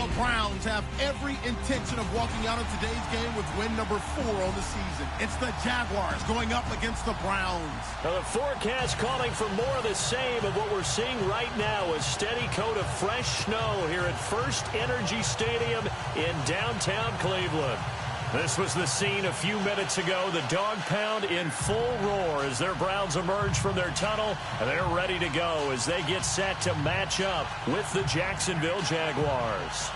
The Browns have every intention of walking out of today's game with win number 4 on the season. It's the Jaguars going up against the Browns. Now the forecast calling for more of the same of what we're seeing right now, a steady coat of fresh snow here at First Energy Stadium in downtown Cleveland. This was the scene a few minutes ago. The dog pound in full roar as their Browns emerge from their tunnel. And they're ready to go as they get set to match up with the Jacksonville Jaguars.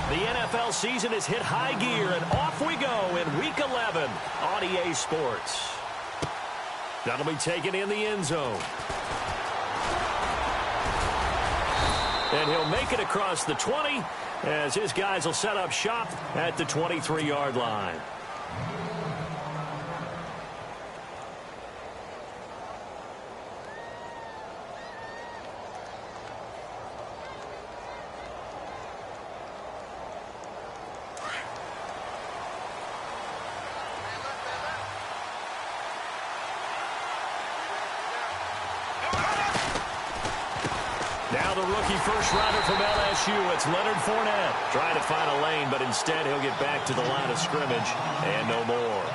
The NFL season has hit high gear, and off we go in Week 11 on EA Sports. That'll be taken in the end zone. And he'll make it across the 20 as his guys will set up shop at the 23-yard line. Now the rookie first-rounder from LSU, it's Leonard Fournette. Trying to find a lane, but instead he'll get back to the line of scrimmage and no more.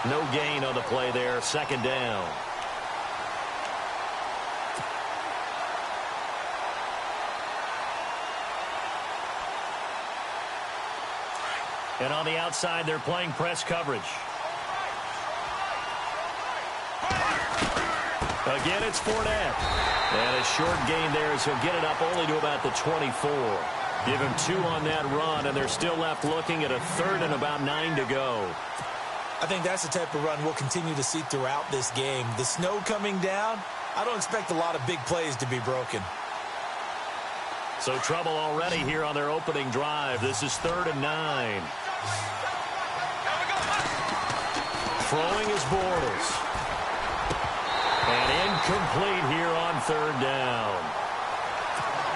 No gain on the play there, second down. And on the outside, they're playing press coverage. Again, it's Fournette. And a short gain there as he'll get it up only to about the 24. Give him 2 on that run, and they're still left looking at a third and about 9 to go. I think that's the type of run we'll continue to see throughout this game. The snow coming down, I don't expect a lot of big plays to be broken. So trouble already here on their opening drive. This is 3rd and 9. Throwing is Bortles. And incomplete here on 3rd down.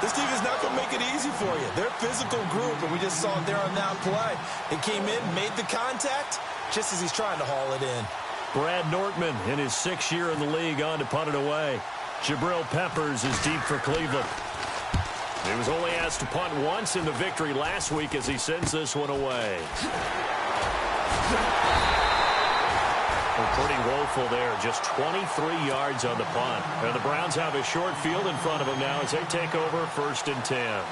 This team is not going to make it easy for you. They're a physical group, and we just saw it there on that play. They came in, made the contact, just as he's trying to haul it in. Brad Nortman in his 6th year in the league on to punt it away. Jabril Peppers is deep for Cleveland. He was only asked to punt once in the victory last week as he sends this one away. Well, pretty woeful there. Just 23 yards on the punt. And the Browns have a short field in front of them now as they take over 1st and 10.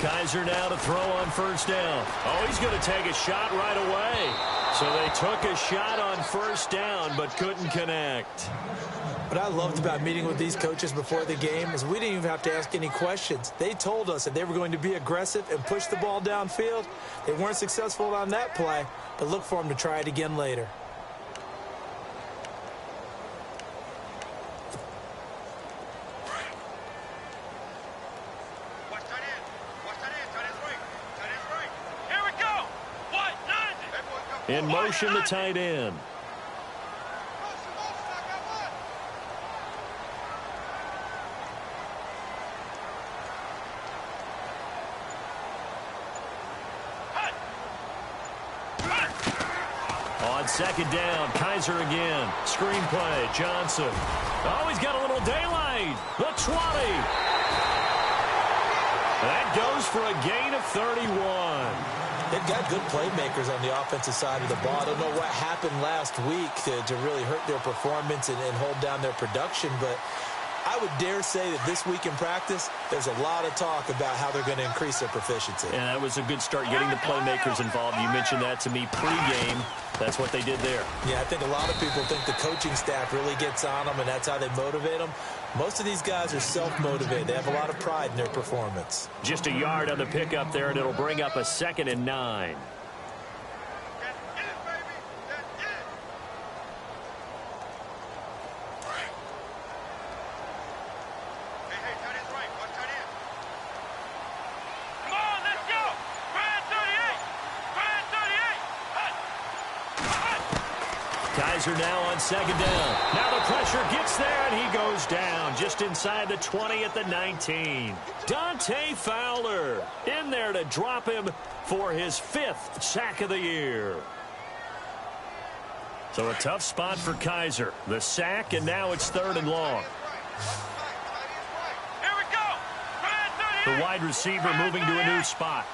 Kaiser now to throw on 1st down. Oh, he's going to take a shot right away. So they took a shot on 1st down but couldn't connect. What I loved about meeting with these coaches before the game is we didn't even have to ask any questions. They told us that they were going to be aggressive and push the ball downfield. They weren't successful on that play, but look for them to try it again later. In motion, the tight end. On 2nd down, Kaiser again. Screen play, Johnson. Oh, he's got a little daylight. The 20. That goes for a gain of 31. They've got good playmakers on the offensive side of the ball. I don't know what happened last week to really hurt their performance and hold down their production, but I would dare say that this week in practice, there's a lot of talk about how they're going to increase their proficiency. And that was a good start getting the playmakers involved. You mentioned that to me pregame. That's what they did there. Yeah, I think a lot of people think the coaching staff really gets on them, and that's how they motivate them. Most of these guys are self-motivated. They have a lot of pride in their performance. Just a yard on the pickup there, and it'll bring up a 2nd and 9. Kaiser now on second down. Now the pressure gets there, and he goes down just inside the 20 at the 19. Dante Fowler in there to drop him for his 5th sack of the year. So a tough spot for Kaiser. The sack, and now it's 3rd and long. Here we go. The wide receiver moving to a new spot.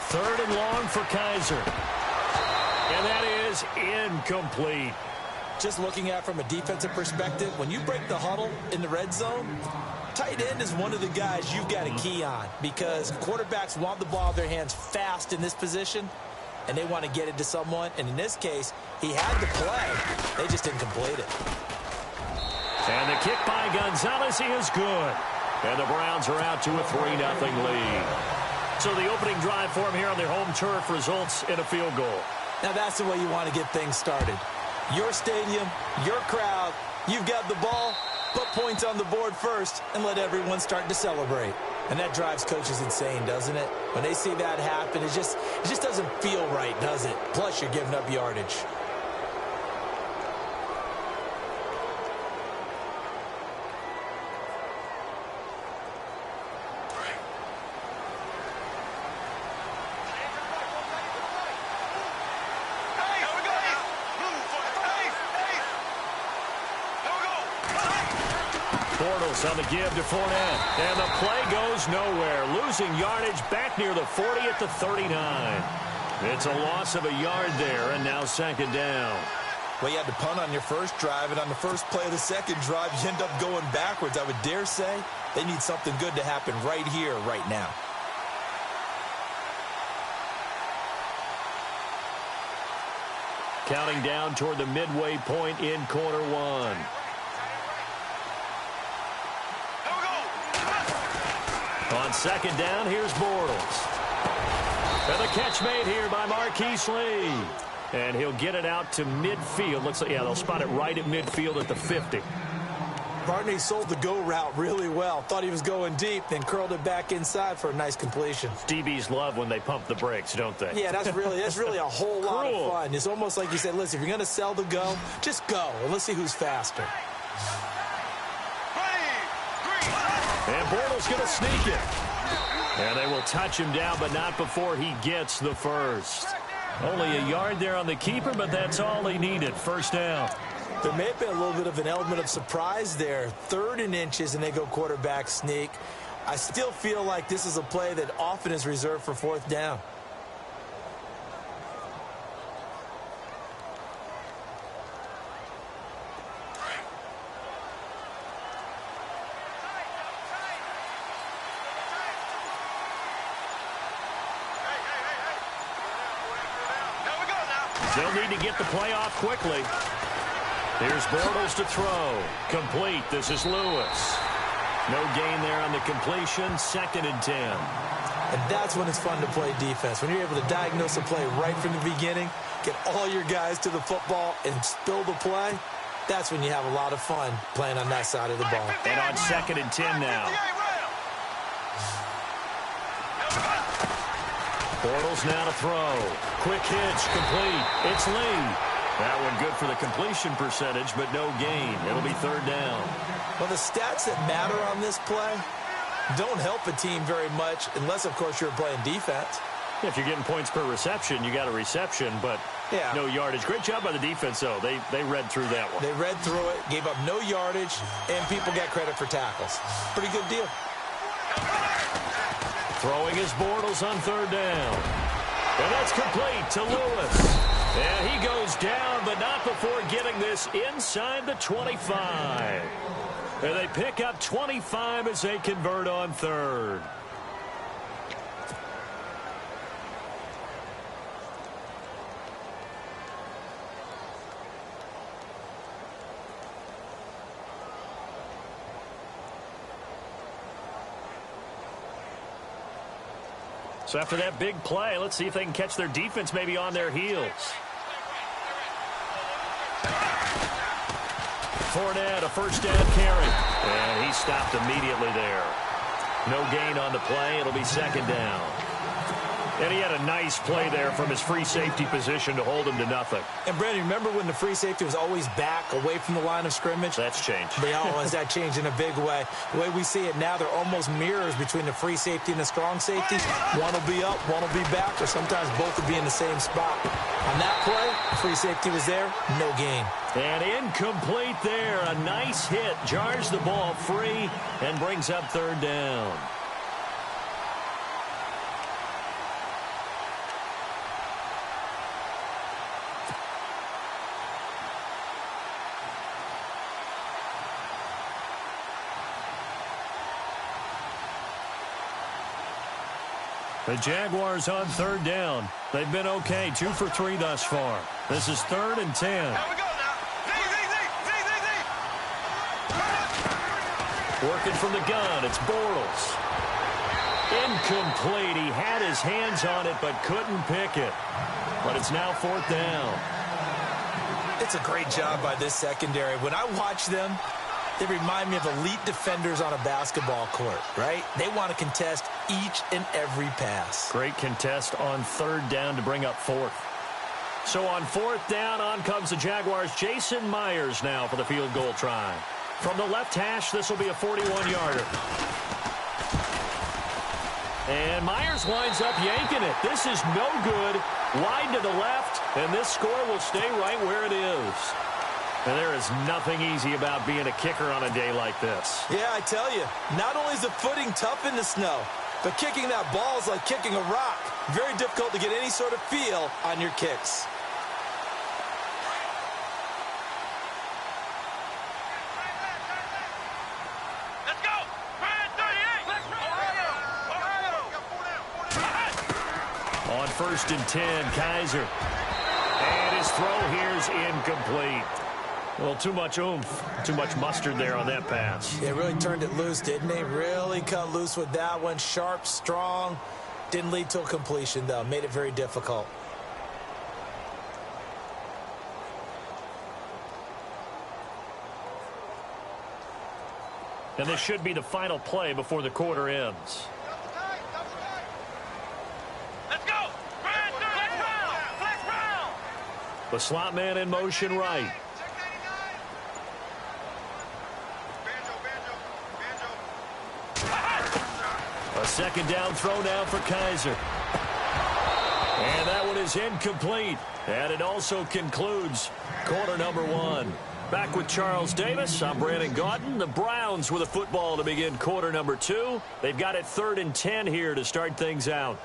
Third and long for Kaiser. And that is incomplete. Just looking at it from a defensive perspective, when you break the huddle in the red zone, tight end is one of the guys you've got to key on because quarterbacks want the ball in their hands fast in this position, and they want to get it to someone. And in this case, he had the play. They just didn't complete it. And the kick by Gonzalez is good. And the Browns are out to a 3-0 lead. So the opening drive for him here on their home turf results in a field goal. Now that's the way you want to get things started. Your stadium, your crowd, you've got the ball, put points on the board first and let everyone start to celebrate. And that drives coaches insane, doesn't it? When they see that happen, it just doesn't feel right, does it? Plus, you're giving up yardage. On the give to Fournette. And the play goes nowhere. Losing yardage back near the 40 at the 39. It's a loss of a yard there, and now 2nd down. Well, you had to punt on your first drive, and on the first play of the second drive, you end up going backwards. I would dare say they need something good to happen right here, right now. Counting down toward the midway point in quarter 1. On 2nd down, here's Bortles. And the catch made here by Marquise Lee. And he'll get it out to midfield. Looks like, yeah, they'll spot it right at midfield at the 50. Barney sold the go route really well. Thought he was going deep, then curled it back inside for a nice completion. DBs love when they pump the brakes, don't they? Yeah, that's really a whole lot of fun. It's almost like you said, listen, if you're going to sell the go, just go, and let's see who's faster. And Bortles going to sneak it. And they will touch him down, but not before he gets the first. Only a yard there on the keeper, but that's all he needed. 1st down. There may have been a little bit of an element of surprise there. 3rd and inches, and they go quarterback sneak. I still feel like this is a play that often is reserved for 4th down. They'll need to get the play off quickly. Here's Bortles to throw. Complete. This is Lewis. No gain there on the completion. 2nd and 10. And that's when it's fun to play defense. When you're able to diagnose a play right from the beginning, get all your guys to the football, and spill the play, that's when you have a lot of fun playing on that side of the ball. And on 2nd and 10 now. Bortles now to throw. Quick hitch, complete. It's Lee. That one good for the completion percentage, but no gain. It'll be 3rd down. Well, the stats that matter on this play don't help a team very much unless, of course, you're playing defense. Yeah, if you're getting points per reception, you got a reception, but no yardage. Great job by the defense, though. They read through that one. They read through it, gave up no yardage, and people got credit for tackles. Pretty good deal. Throwing his Bortles on 3rd down. And that's complete to Lewis. And he goes down, but not before getting this inside the 25. And they pick up 25 as they convert on 3rd. So after that big play, let's see if they can catch their defense maybe on their heels. Fournette, a 1st down carry. And he stopped immediately there. No gain on the play. It'll be 2nd down. And he had a nice play there from his free safety position to hold him to nothing. And, Brandon, remember when the free safety was always back away from the line of scrimmage? That's changed. Has that changed in a big way? The way we see it now, they're almost mirrors between the free safety and the strong safety. One will be up, one will be back, or sometimes both will be in the same spot. On that play, free safety was there, no gain. And incomplete there. A nice hit. Jars the ball free and brings up third down. The Jaguars on third down. They've been okay, 2 for 3 thus far. This is 3rd and 10. Here we go now. Working from the gun, it's Bortles. Incomplete. He had his hands on it but couldn't pick it. But it's now 4th down. It's a great job by this secondary. When I watch them, they remind me of elite defenders on a basketball court, right? They want to contest each and every pass. Great contest on 3rd down to bring up 4th. So on 4th down, on comes the Jaguars. Jason Myers now for the field goal try. From the left hash, this will be a 41-yarder. And Myers winds up yanking it. This is no good. Wide to the left, and this score will stay right where it is. And there is nothing easy about being a kicker on a day like this. Yeah, I tell you, not only is the footing tough in the snow, but kicking that ball is like kicking a rock. Very difficult to get any sort of feel on your kicks. Let's go. 38. Let's go. On 1st and 10, Kaiser. And his throw here's incomplete. Well, too much oomph, too much mustard there on that pass. Yeah, really turned it loose, didn't they? Really cut loose with that one. Sharp, strong. Didn't lead to a completion, though. Made it very difficult. And this should be the final play before the quarter ends. Let's go. Flex round. The slot man in motion right. A 2nd down throw now for Kaiser. And that one is incomplete. And it also concludes quarter number 1. Back with Charles Davis, I'm Brandon Gaudin. The Browns with a football to begin quarter number 2. They've got it 3rd and 10 here to start things out.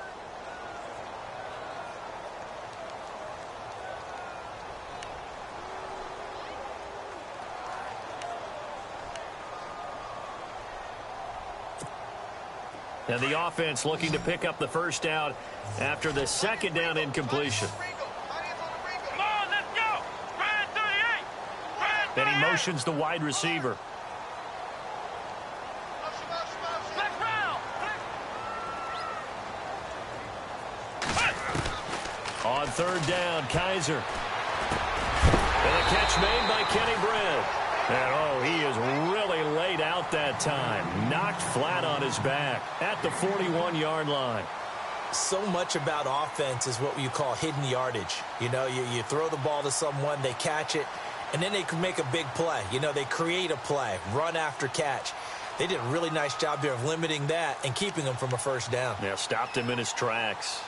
And the offense looking to pick up the 1st down after the 2nd down incompletion. Come on, let's go. 38. Then he motions the wide receiver. Flex round. On 3rd down, Kaiser. And a catch made by Kenny Britt. And, oh, he is really laid out that time. Knocked flat on his back at the 41-yard line. So much about offense is what you call hidden yardage. You know, you throw the ball to someone, they catch it, and then they can make a big play. You know, they create a play, run after catch. They did a really nice job there of limiting that and keeping him from a 1st down. Yeah, stopped him in his tracks.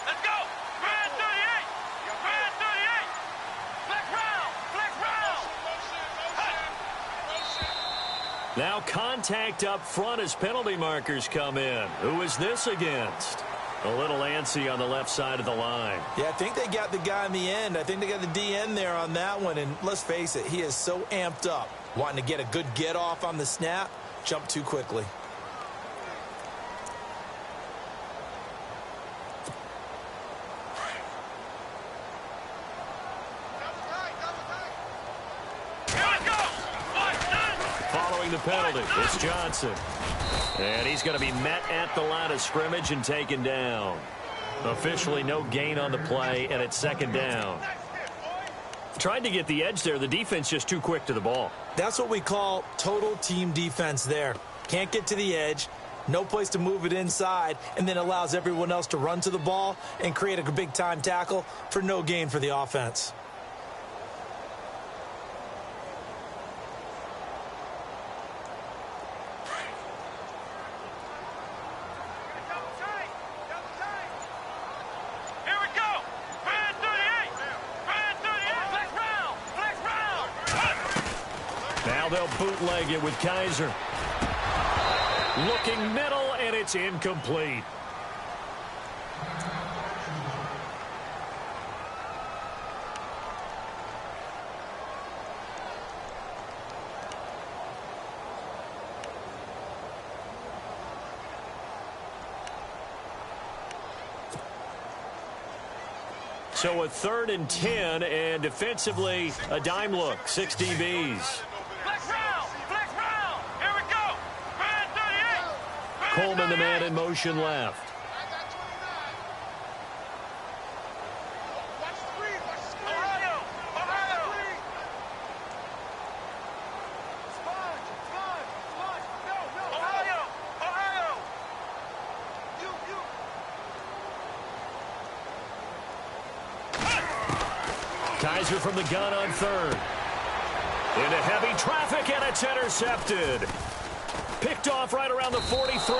Let's go. 38. Flex round. Now contact up front as penalty markers come in. Who is this against? A little antsy on the left side of the line. Yeah, I think they got the guy in the end. I think they got the DN there on that one. And let's face it, he is so amped up, wanting to get a good get off on the snap, jump too quickly. Following the penalty, it's Johnson. And he's going to be met at the line of scrimmage and taken down. Officially no gain on the play, and it's 2nd down. Tried to get the edge there. The defense just too quick to the ball. That's what we call total team defense there. Can't get to the edge, no place to move it inside, and then allows everyone else to run to the ball and create a big-time tackle for no gain for the offense. They'll bootleg it with Kaiser. Looking middle, and it's incomplete. So a 3rd and 10, and defensively, a dime look, 6 DBs. Coleman, the man in motion left. Kaiser from the gun on 3rd. Into heavy traffic, and it's intercepted. Picked off right around the 43.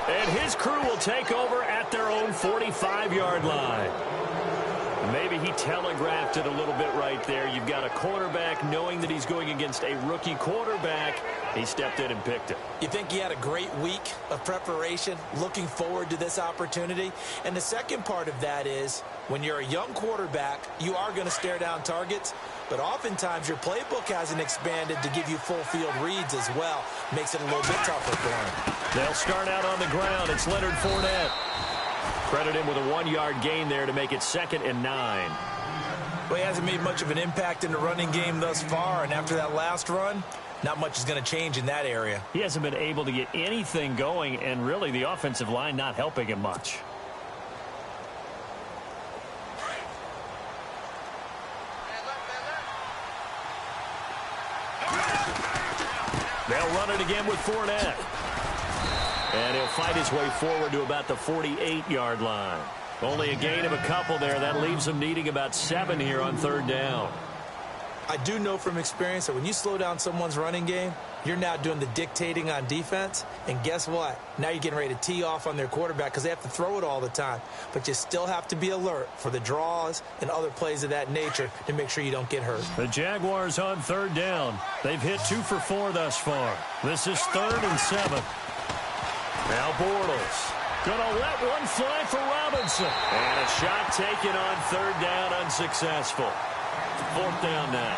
And his crew will take over at their own 45-yard line. Maybe he telegraphed it a little bit right there. You've got a quarterback knowing that he's going against a rookie quarterback. He stepped in and picked it. You think he had a great week of preparation, looking forward to this opportunity? And the second part of that is, when you're a young quarterback, you are going to stare down targets, but oftentimes your playbook hasn't expanded to give you full field reads as well. Makes it a little bit tougher for him. They'll start out on the ground. It's Leonard Fournette. Credit him with a 1-yard gain there to make it 2nd and 9. Well, he hasn't made much of an impact in the running game thus far, and after that last run, not much is going to change in that area. He hasn't been able to get anything going, and really the offensive line not helping him much. They'll run it again with Fournette. And he'll fight his way forward to about the 48-yard line. Only a gain of a couple there. That leaves him needing about 7 here on 3rd down. I do know from experience that when you slow down someone's running game, you're now doing the dictating on defense. And guess what? Now you're getting ready to tee off on their quarterback because they have to throw it all the time. But you still have to be alert for the draws and other plays of that nature to make sure you don't get hurt. The Jaguars on 3rd down. They've hit 2 for 4 thus far. This is 3rd and 7. Now Bortles. Gonna let one fly for Robinson. And a shot taken on 3rd down, unsuccessful. 4th down now.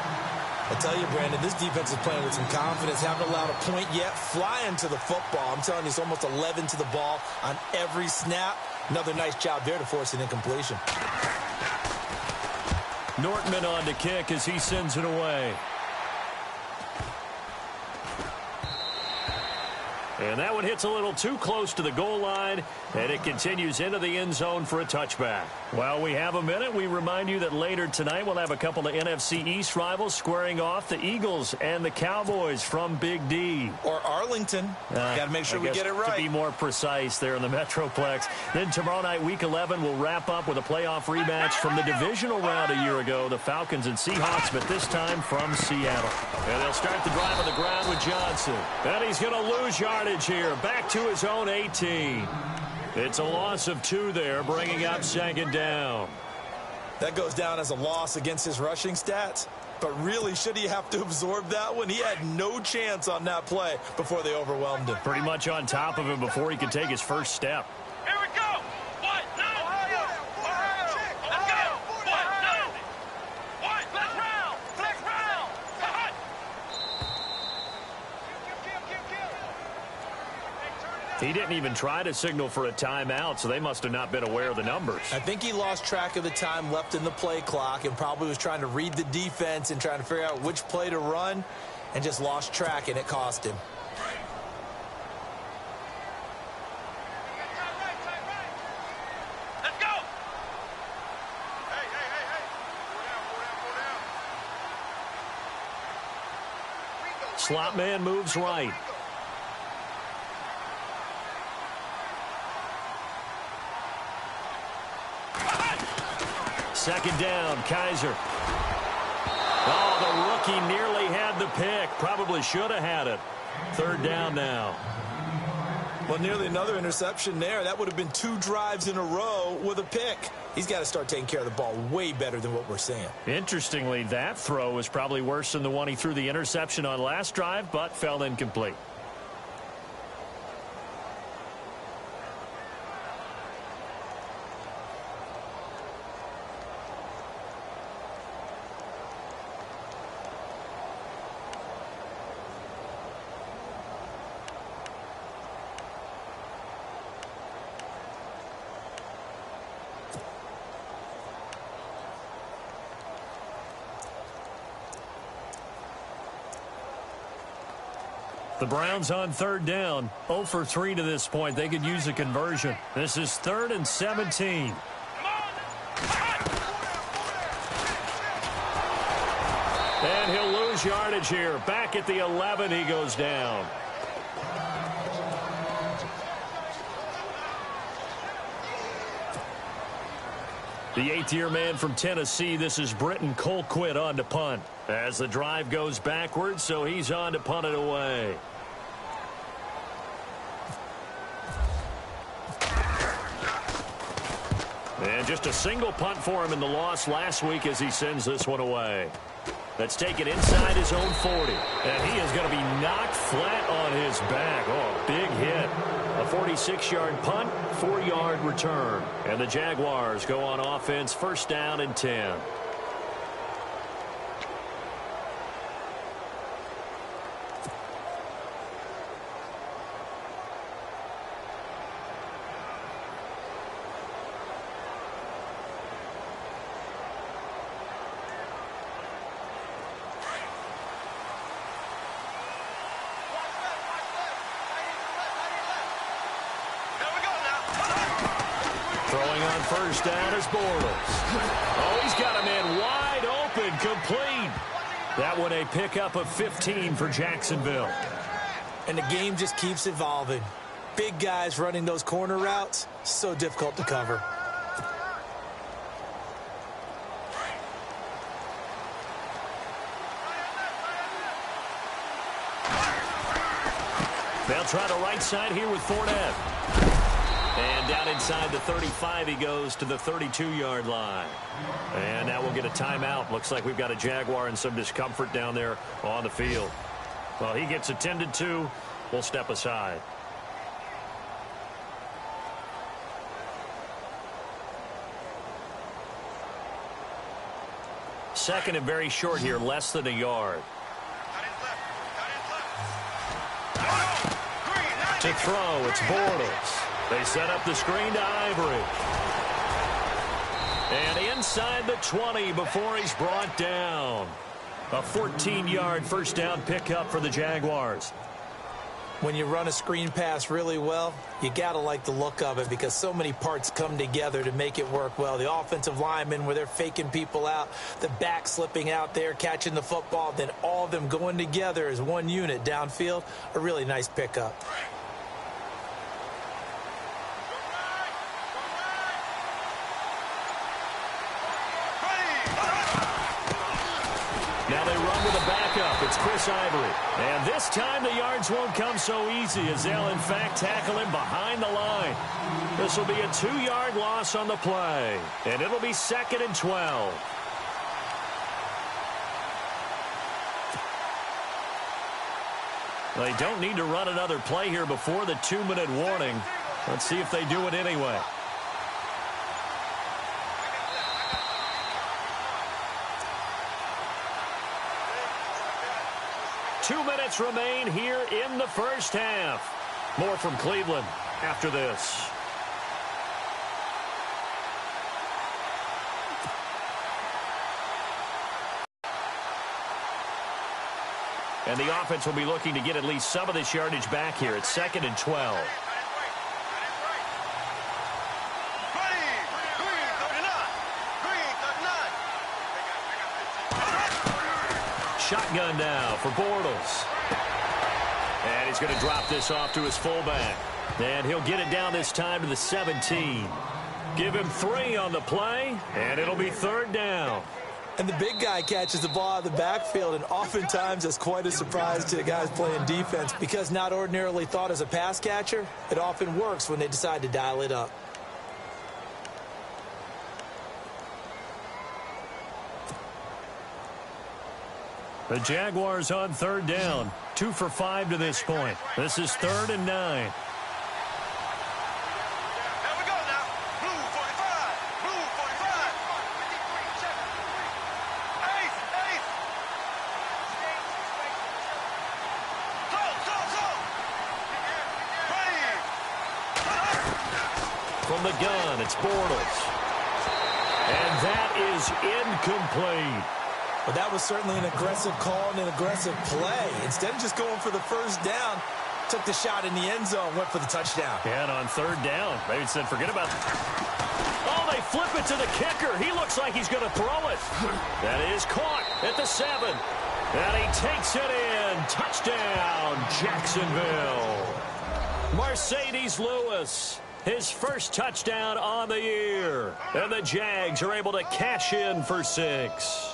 I tell you, Brandon, this defense is playing with some confidence. Haven't allowed a point yet. Flying to the football. I'm telling you, it's almost 11 to the ball on every snap. Another nice job there to force an incompletion. Nortman on to kick as he sends it away. And that one hits a little too close to the goal line, and it continues into the end zone for a touchback. While we have a minute, we remind you that later tonight we'll have a couple of NFC East rivals squaring off, the Eagles and the Cowboys from Big D. Or Arlington. Got to make sure we get it right. To be more precise there in the Metroplex. Then tomorrow night, Week 11, we'll wrap up with a playoff rematch from the divisional round a year ago, the Falcons and Seahawks, but this time from Seattle. And they'll start the drive on the ground with Johnson. And he's going to lose yardage here, back to his own 18. It's a loss of 2 there, bringing up 2nd down. That goes down as a loss against his rushing stats. But really, should he have to absorb that one? He had no chance on that play before they overwhelmed him. Pretty much on top of him before he could take his first step. Here we go. 1, 2, Ohio. Let's go. 1, 2. Flex round. Flex round. Cut. He didn't even try to signal for a timeout, so they must have not been aware of the numbers. I think he lost track of the time left in the play clock and probably was trying to read the defense and trying to figure out which play to run and just lost track, and it cost him. Let's go. Hey. Go down. Slot man moves right. Second down, Kaiser. Oh, the rookie nearly had the pick. Probably should have had it. Third down now. Well, nearly another interception there. That would have been 2 drives in a row with a pick. He's got to start taking care of the ball way better than what we're seeing. Interestingly, that throw was probably worse than the one he threw the interception on last drive, but fell incomplete. The Browns on third down, 0 for 3 to this point. They could use a conversion. This is 3rd and 17. And he'll lose yardage here. Back at the 11, he goes down. The 8th-year man from Tennessee, this is Britton Colquitt on to punt. As the drive goes backwards, so he's on to punt it away. And just a single punt for him in the loss last week as he sends this one away. That's taken inside his own 40. And he is going to be knocked flat on his back. Oh, big hit. A 46-yard punt, 4-yard return. And the Jaguars go on offense, first down and 10. Throwing on first down is Bortles. Oh, he's got a man wide open, complete. That one a pickup of 15 for Jacksonville. And the game just keeps evolving. Big guys running those corner routes, so difficult to cover. They'll try the right side here with Fournette. And down inside the 35, he goes to the 32-yard line. And now we'll get a timeout. Looks like we've got a Jaguar in some discomfort down there on the field. Well, he gets attended to. We'll step aside. Second and very short here, less than a yard. To throw, it's Bortles. They set up the screen to Ivory. And inside the 20 before he's brought down. A 14-yard first down pickup for the Jaguars. When you run a screen pass really well, you got to like the look of it because so many parts come together to make it work well. The offensive linemen where they're faking people out, the back slipping out there, catching the football, then all of them going together as one unit downfield. A really nice pickup. Now they run with a backup. It's Chris Ivory. And this time the yards won't come so easy as they'll, in fact, tackle him behind the line. This will be a 2-yard loss on the play. And it'll be 2nd and 12. They don't need to run another play here before the 2-minute warning. Let's see if they do it anyway. Two minutes remain here in the first half. More from Cleveland after this. And the offense will be looking to get at least some of this yardage back here. It's 2nd and 12. Shotgun now for Bortles. And he's going to drop this off to his fullback. And he'll get it down this time to the 17. Give him 3 on the play, and it'll be 3rd down. And the big guy catches the ball out of the backfield, and oftentimes that's quite a surprise to the guys playing defense because not ordinarily thought as a pass catcher, it often works when they decide to dial it up. The Jaguars on 3rd down. 2 for 5 to this point. This is 3rd and 9. From the gun, it's Bortles. And that is incomplete. Well, that was certainly an aggressive call and an aggressive play. Instead of just going for the 1st down, took the shot in the end zone, went for the touchdown. And on 3rd down, they said forget about it. Oh, they flip it to the kicker. He looks like he's going to throw it. That is caught at the 7. And he takes it in. Touchdown, Jacksonville. Mercedes Lewis. His first touchdown on the year. And the Jags are able to cash in for 6.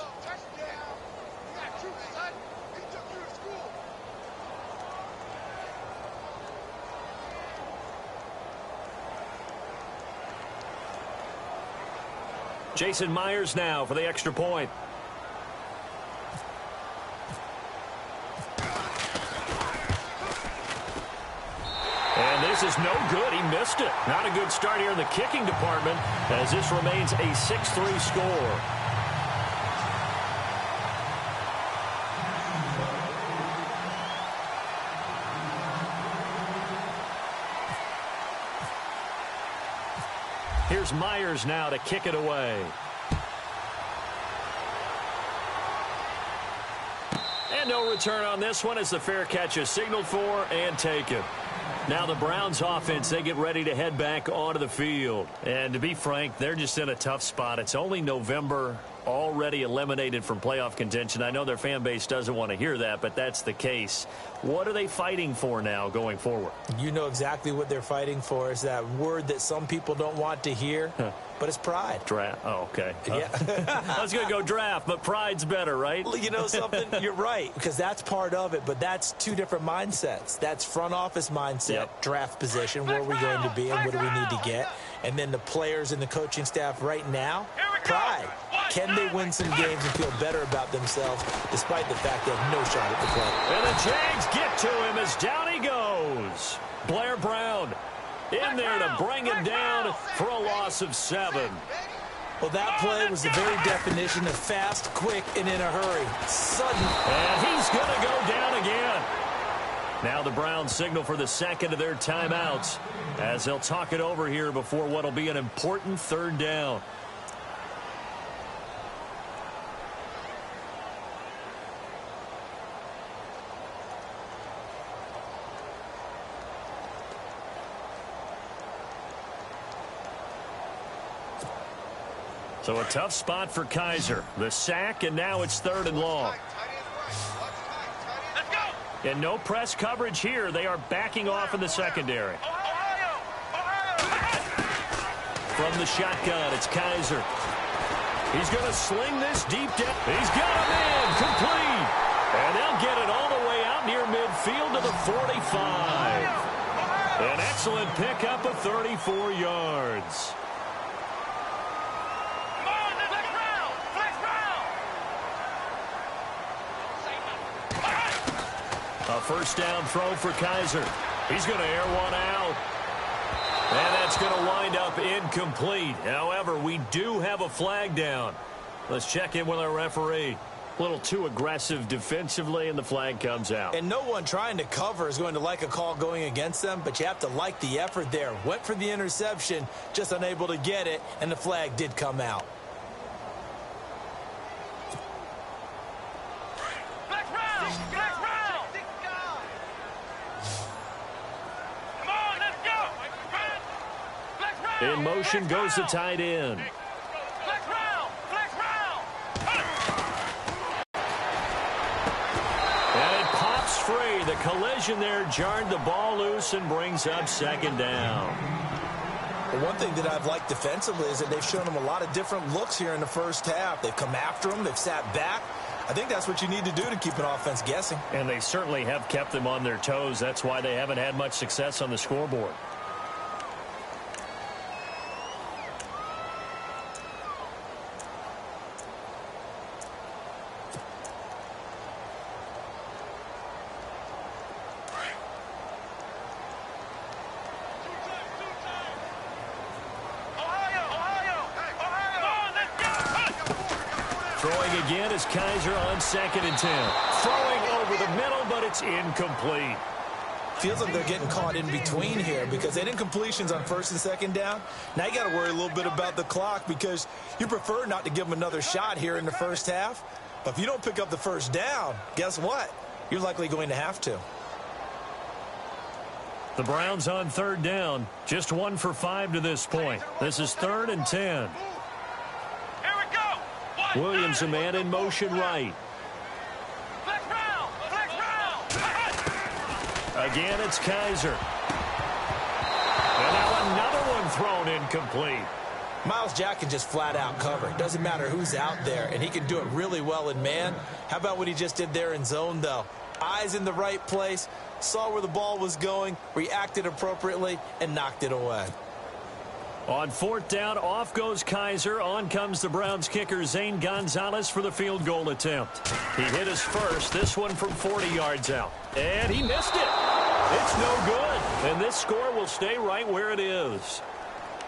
Jason Myers now for the extra point. And this is no good. He missed it. Not a good start here in the kicking department as this remains a 6-3 score. Here's Myers now to kick it away. And no return on this one as the fair catch is signaled for and taken. Now the Browns offense, they get ready to head back onto the field. And to be frank, they're just in a tough spot. It's only November, already eliminated from playoff contention. I know their fan base doesn't want to hear that, but that's the case. What are they fighting for now going forward? You know exactly what they're fighting for. Is that word that some people don't want to hear, but it's pride. Draft. Oh, okay. Yeah. I was going to go draft, but pride's better, right? You know something? You're right, because that's part of it, but that's 2 different mindsets. That's front office mindset, draft position, where are we going to be and what do we need to get? And then the players and the coaching staff right now, pride. Can they win some games and feel better about themselves despite the fact they have no shot at the play? And the Jags get to him as down he goes. Blair Brown in there to bring him down for a loss of 7. Well, that play was the very definition of fast, quick, and in a hurry. Sudden. And he's going to go down again. Now the Browns signal for the second of their timeouts as they'll talk it over here before what will be an important 3rd down. So a tough spot for Kaiser. The sack, and now it's 3rd and long. And no press coverage here. They are backing off in the secondary. From the shotgun, it's Kaiser. He's going to sling this deep down. He's got him in, complete. And they'll get it all the way out near midfield to the 45. An excellent pickup of 34 yards. A first down throw for Kaiser. He's going to air one out. And that's going to wind up incomplete. However, we do have a flag down. Let's check in with our referee. A little too aggressive defensively, and the flag comes out. And no one trying to cover is going to like a call going against them, but you have to like the effort there. Went for the interception, just unable to get it, and the flag did come out. In motion goes the tight end. And it pops free. The collision there jarred the ball loose and brings up second down. Well, one thing that I've liked defensively is that they've shown them a lot of different looks here in the first half. They've come after them. They've sat back. I think that's what you need to do to keep an offense guessing. And they certainly have kept them on their toes. That's why they haven't had much success on the scoreboard. Throwing again is Kaiser on 2nd and 10. Throwing over the middle, but it's incomplete. Feels like they're getting caught in between here because they didn't completions on 1st and 2nd down. Now you got to worry a little bit about the clock because you prefer not to give them another shot here in the first half. But if you don't pick up the first down, guess what? You're likely going to have to. The Browns on 3rd down. Just 1 for 5 to this point. This is 3rd and 10. Williams, a man in motion right. Again, it's Kaiser. And now another one thrown incomplete. Myles Jack can just flat out cover. It doesn't matter who's out there, and he can do it really well in man. How about what he just did there in zone, though? Eyes in the right place, saw where the ball was going, reacted appropriately, and knocked it away. On 4th down, off goes Kaiser. On comes the Browns kicker, Zane Gonzalez, for the field goal attempt. He hit his first, this one from 40 yards out. And he missed it. It's no good. And this score will stay right where it is.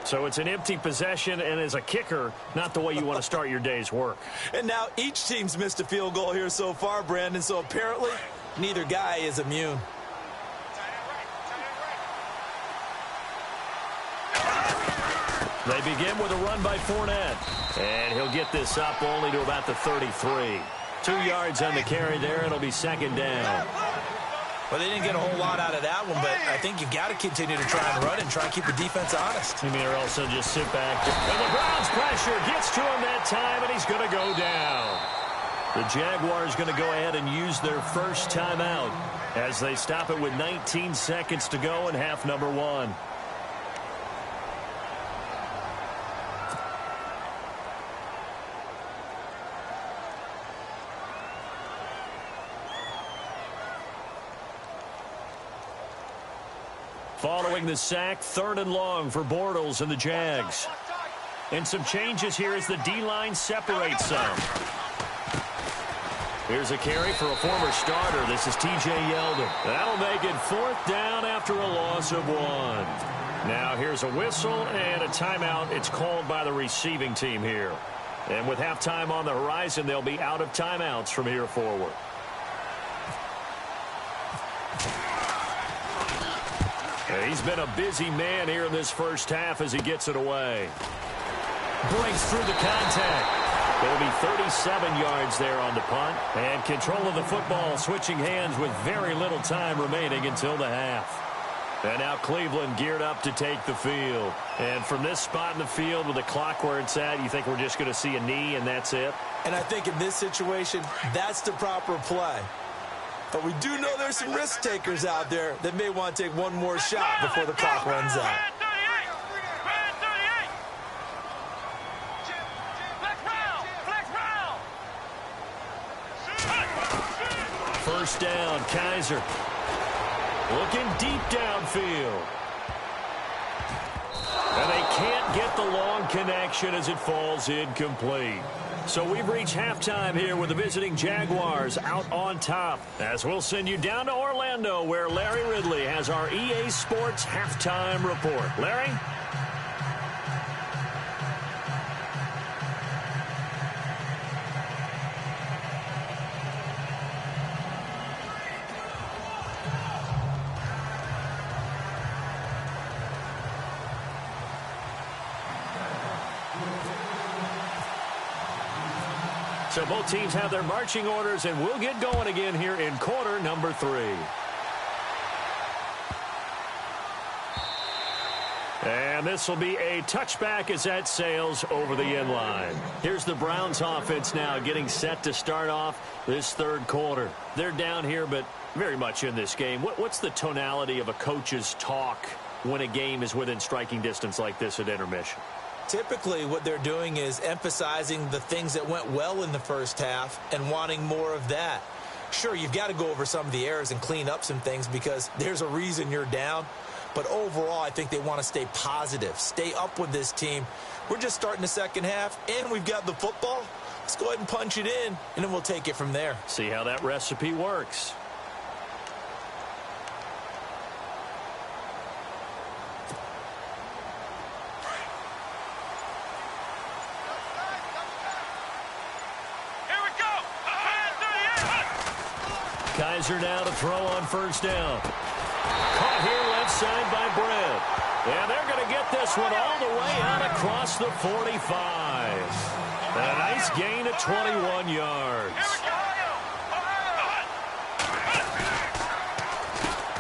So it's an empty possession, and as a kicker, not the way you want to start your day's work. And now each team's missed a field goal here so far, Brandon, so apparently neither guy is immune. They begin with a run by Fournette. And he'll get this up only to about the 33. 2 yards on the carry there. It'll be 2nd down. Well, they didn't get a whole lot out of that one, but I think you got to continue to try and run and try and keep the defense honest. You mean, or also just sit back. And the Browns pressure gets to him that time, and he's going to go down. The Jaguars going to go ahead and use their first timeout as they stop it with 19 seconds to go in half number 1. Following the sack, 3rd and long for Bortles and the Jags. And some changes here as the D-line separates some. Here's a carry for a former starter. This is T.J. Yeldon. That'll make it 4th down after a loss of 1. Now here's a whistle and a timeout. It's called by the receiving team here. And with halftime on the horizon, they'll be out of timeouts from here forward. He's been a busy man here in this first half as he gets it away. Breaks through the contact. It'll be 37 yards there on the punt. And control of the football switching hands with very little time remaining until the half. And now Cleveland geared up to take the field. And from this spot in the field with the clock where it's at, you think we're just going to see a knee and that's it? And I think in this situation, that's the proper play. But we do know there's some risk takers out there that may want to take one more shot before the clock runs out. First down, Kaiser. Looking deep downfield. And they can't get the long connection as it falls incomplete. So we've reached halftime here with the visiting Jaguars out on top. As we'll send you down to Orlando where Larry Ridley has our EA Sports halftime report. Larry? So both teams have their marching orders, and we'll get going again here in quarter number 3. And this will be a touchback as that sails over the end line. Here's the Browns offense now getting set to start off this third quarter. They're down here, but very much in this game. What's the tonality of a coach's talk when a game is within striking distance like this at intermission? Typically, what they're doing is emphasizing the things that went well in the first half and wanting more of that. Sure, you've got to go over some of the errors and clean up some things because there's a reason you're down. But overall, I think they want to stay positive, stay up with this team. We're just starting the second half, and we've got the football. Let's go ahead and punch it in, and then we'll take it from there. See how that recipe works. Kaiser now to throw on first down. Caught here left side by Brent. And they're going to get this one all the way out across the 45. A nice gain of 21 yards.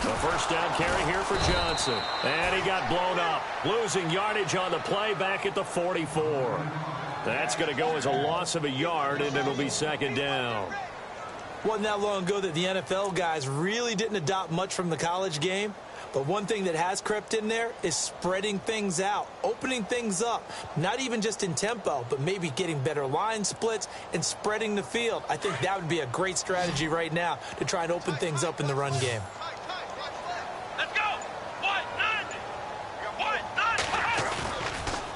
A first down carry here for Johnson. And he got blown up. Losing yardage on the play back at the 44. That's going to go as a loss of a yard, and it'll be second down. Wasn't that long ago that the NFL guys really didn't adopt much from the college game. But one thing that has crept in there is spreading things out, opening things up, not even just in tempo, but maybe getting better line splits and spreading the field. I think that would be a great strategy right now to try and open things up in the run game. Let's go.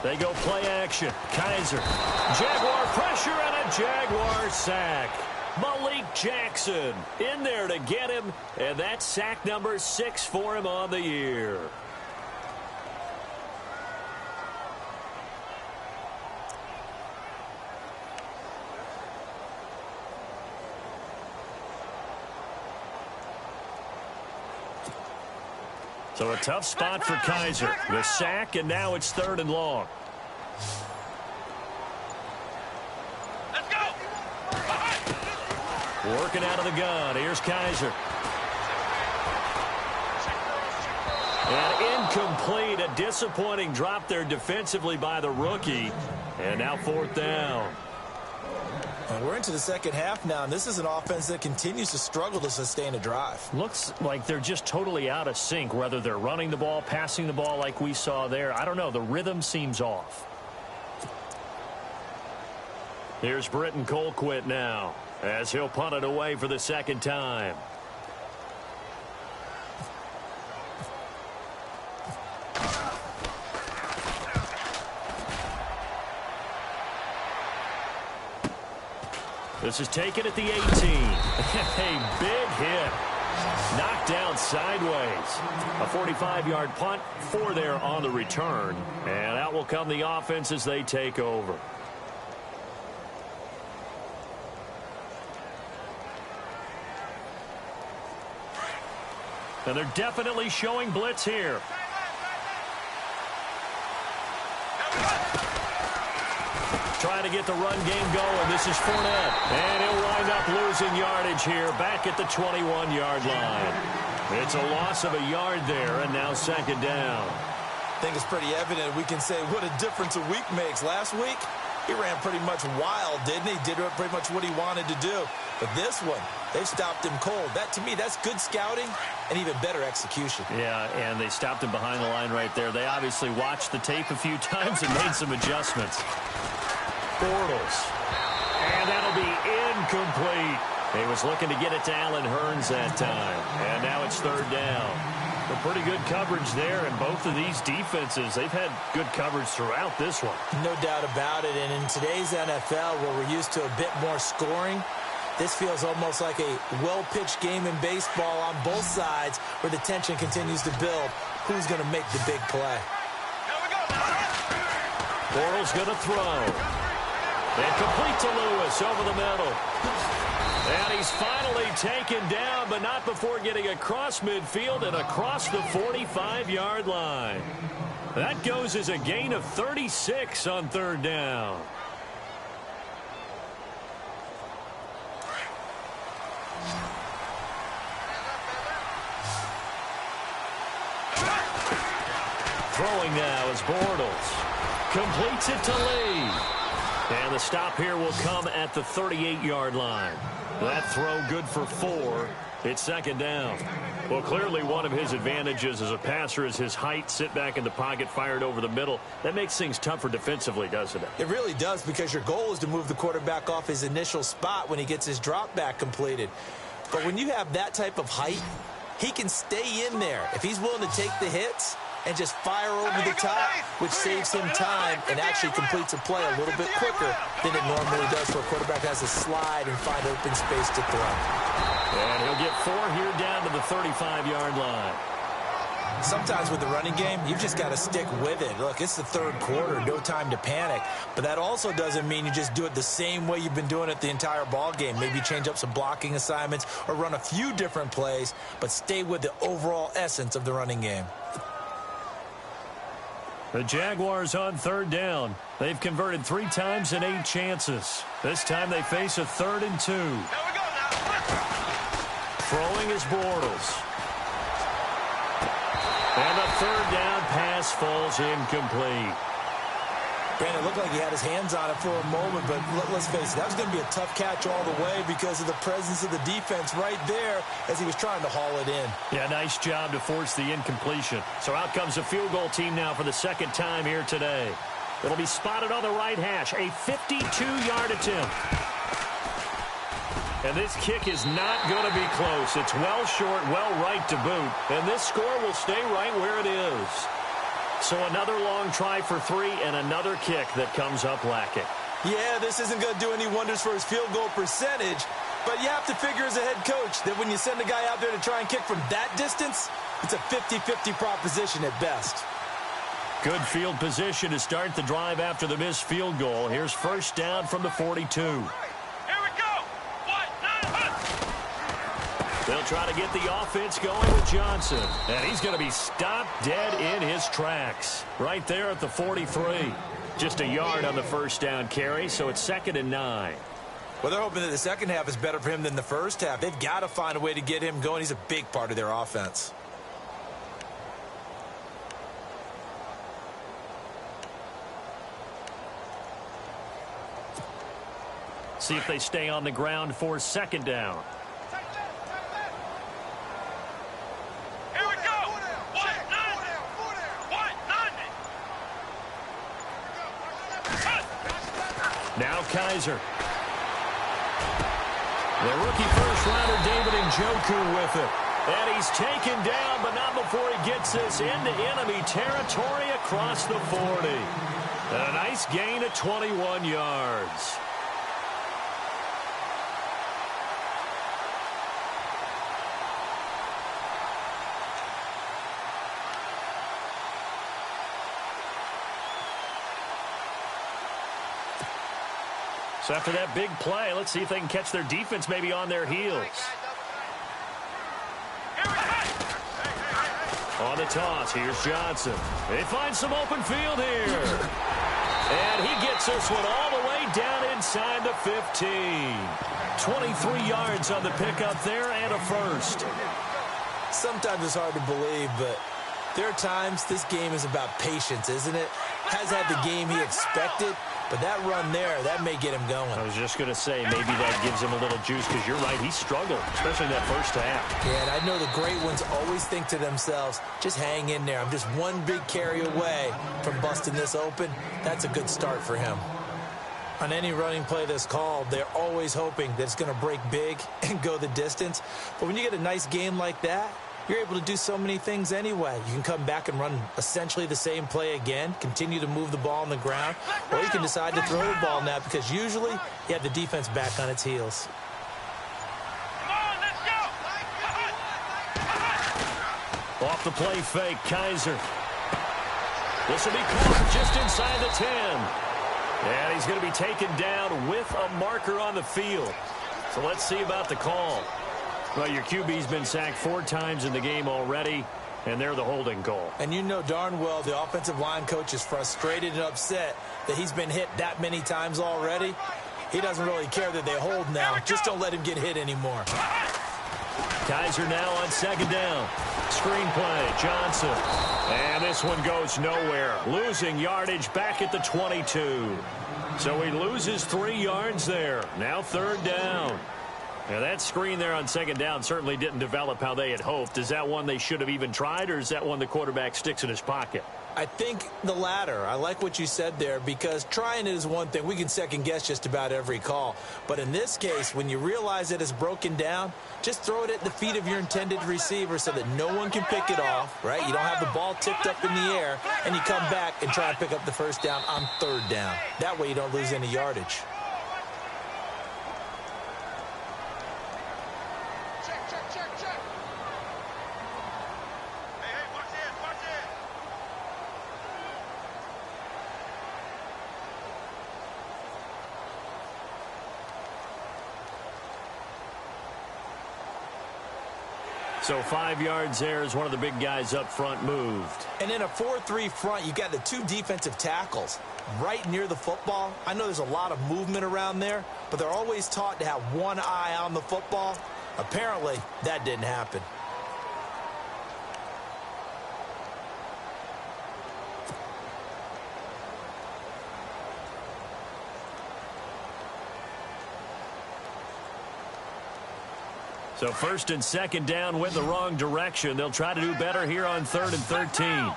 They go play action. Kaiser. Jaguar pressure and a Jaguar sack. Malik Jackson in there to get him, and that's sack number 6 for him on the year. So a tough spot for Kaiser. The sack, and now it's 3rd and long. Working out of the gun. Here's Kaiser. And incomplete. A disappointing drop there defensively by the rookie. And now 4th down. And we're into the second half now, and this is an offense that continues to struggle to sustain a drive. Looks like they're just totally out of sync, whether they're running the ball, passing the ball like we saw there. I don't know. The rhythm seems off. Here's Britton Colquitt now, as he'll punt it away for the second time. This is taken at the 18. A big hit. Knocked down sideways. A 45-yard punt, 4 there on the return. And out will come the offense as they take over. And they're definitely showing blitz here. Trying to get the run game going. This is Fournette. And he'll wind up losing yardage here back at the 21-yard line. It's a loss of a yard there, and now second down. I think it's pretty evident. We can say what a difference a week makes. Last week, he ran pretty much wild, didn't he? Did pretty much what he wanted to do. But this one, they've stopped him cold. That, to me, that's good scouting and even better execution. Yeah, and they stopped him behind the line right there. They obviously watched the tape a few times and made some adjustments. Bortles. And that'll be incomplete. He was looking to get it to Allen Hurns that time. And now it's third down. A pretty good coverage there, and both of these defenses, they've had good coverage throughout this one. No doubt about it. And in today's NFL, where we're used to a bit more scoring, this feels almost like a well-pitched game in baseball on both sides where the tension continues to build. Who's going to make the big play? Bortles going to throw. And complete to Lewis over the middle. And he's finally taken down, but not before getting across midfield and across the 45-yard line. That goes as a gain of 36 on third down. Throwing now is Bortles. Completes it to Lee. And the stop here will come at the 38-yard line. That throw good for 4. It's second down. Well, clearly one of his advantages as a passer is his height. Sit back in the pocket, fired over the middle. That makes things tougher defensively, doesn't it? It really does, because your goal is to move the quarterback off his initial spot when he gets his drop back completed. But when you have that type of height, he can stay in there if he's willing to take the hits and just fire over the top, which saves him time and actually completes a play a little bit quicker than it normally does for a quarterback that has to slide and find open space to throw. And he'll get 4 here down to the 35-yard line. Sometimes with the running game, you've just got to stick with it. Look, it's the third quarter, no time to panic. But that also doesn't mean you just do it the same way you've been doing it the entire ball game. Maybe change up some blocking assignments or run a few different plays, but stay with the overall essence of the running game. The Jaguars on third down. They've converted 3 times in 8 chances. This time they face a 3rd and 2. Throwing is Bortles. And the 3rd down pass falls incomplete. Brandon, it looked like he had his hands on it for a moment, but let's face it, that was going to be a tough catch all the way because of the presence of the defense right there as he was trying to haul it in. Yeah, nice job to force the incompletion. So out comes the field goal team now for the second time here today. It'll be spotted on the right hash, a 52-yard attempt. And this kick is not going to be close. It's well short, well right to boot. And this score will stay right where it is. So another long try for 3 and another kick that comes up lacking. Yeah, this isn't going to do any wonders for his field goal percentage, but you have to figure as a head coach that when you send a guy out there to try and kick from that distance, it's a 50-50 proposition at best. Good field position to start the drive after the missed field goal. Here's first down from the 42. They'll try to get the offense going with Johnson. And he's going to be stopped dead in his tracks. Right there at the 43. Just a yard on the first down carry, so it's 2nd and 9. Well, they're hoping that the second half is better for him than the first half. They've got to find a way to get him going. He's a big part of their offense. See if they stay on the ground for second down. Now Kaiser. The rookie first-rounder David Njoku with it. And he's taken down, but not before he gets this into enemy territory across the 40. And a nice gain of 21 yards. So after that big play, let's see if they can catch their defense maybe on their heels. On the toss, here's Johnson. They find some open field here. And he gets this one all the way down inside the 15. 23 yards on the pickup there and a first. Sometimes it's hard to believe, but there are times this game is about patience, isn't it? Has had the game he expected, but that run there, that may get him going. I was just going to say, maybe that gives him a little juice because you're right, he struggled, especially in that first half. Yeah, and I know the great ones always think to themselves, just hang in there. I'm just one big carry away from busting this open. That's a good start for him. On any running play that's called, they're always hoping that it's going to break big and go the distance. But when you get a nice game like that, you're able to do so many things anyway. You can come back and run essentially the same play again, continue to move the ball on the ground, or you can decide to throw the ball now because usually you have the defense back on its heels. Come on, let's go! Off the play fake, Kaiser. This will be caught just inside the 10. And he's going to be taken down with a marker on the field. So let's see about the call. Well, your QB's been sacked 4 times in the game already, and they're the holding call. And you know darn well the offensive line coach is frustrated and upset that he's been hit that many times already. He doesn't really care that they hold now. Just don't let him get hit anymore. Kaiser now on second down. Screenplay, Johnson. And this one goes nowhere. Losing yardage back at the 22. So he loses 3 yards there. Now third down. Now that screen there on second down certainly didn't develop how they had hoped. Is that one they should have even tried, or is that one the quarterback sticks in his pocket? I think the latter. I like what you said there, because trying it is one thing. We can second guess just about every call. But in this case, when you realize it is broken down, just throw it at the feet of your intended receiver so that no one can pick it off, right? You don't have the ball tipped up in the air, and you come back and try to pick up the first down on third down. That way you don't lose any yardage. So 5 yards there as one of the big guys up front moved. And in a 4-3 front, you got the 2 defensive tackles right near the football. I know there's a lot of movement around there, but they're always taught to have one eye on the football. Apparently, that didn't happen. So first and second down went the wrong direction. They'll try to do better here on 3rd and 13.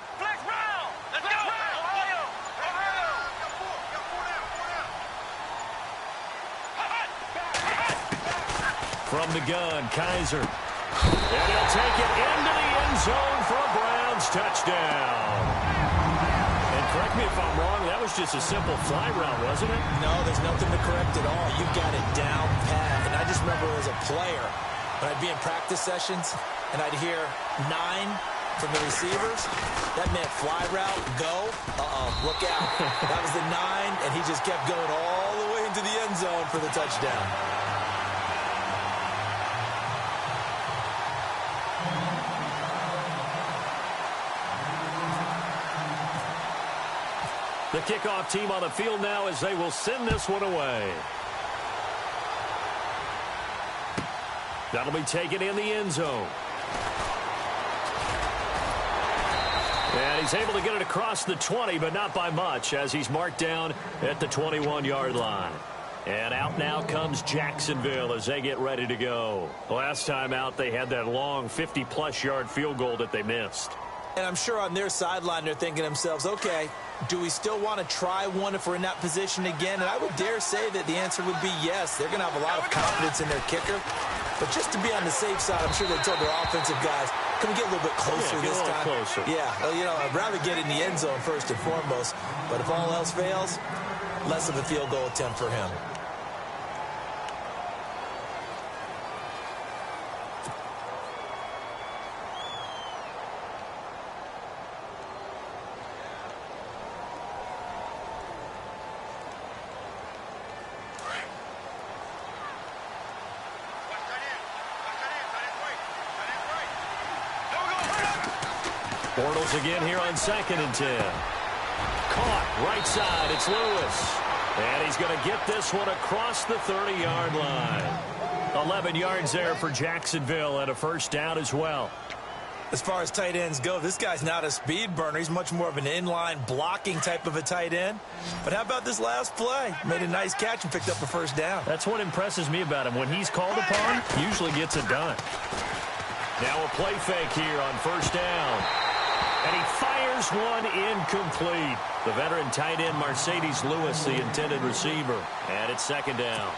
From the gun, Kaiser. And he'll take it into the end zone for a Browns touchdown. And correct me if I'm wrong, that was just a simple fly route, wasn't it? No, there's nothing to correct at all. You've got it down pat. And I just remember as a player, when I'd be in practice sessions and I'd hear 9 from the receivers, that meant fly route, go, look out. That was the 9, and he just kept going all the way into the end zone for the touchdown. The kickoff team on the field now as they will send this one away. That'll be taken in the end zone. And he's able to get it across the 20, but not by much, as he's marked down at the 21-yard line. And out now comes Jacksonville as they get ready to go. Last time out, they had that long 50-plus yard field goal that they missed. And I'm sure on their sideline they're thinking to themselves, okay, do we still want to try one if we're in that position again? And I would dare say that the answer would be yes. They're going to have a lot of confidence in their kicker. But just to be on the safe side, I'm sure they told their offensive guys, can we get a little bit closer this time? Closer. Yeah, well, you know, I'd rather get in the end zone first and foremost. But if all else fails, less of a field goal attempt for him. Bortles again here on 2nd and 10. Caught right side. It's Lewis. And he's going to get this one across the 30-yard line. 11 yards there for Jacksonville and a first down as well. As far as tight ends go, this guy's not a speed burner. He's much more of an inline blocking type of a tight end. But how about this last play? Made a nice catch and picked up a first down. That's what impresses me about him. When he's called upon, he usually gets it done. Now a play fake here on first down. And he fires one incomplete. The veteran tight end, Mercedes Lewis, the intended receiver. And it's second down.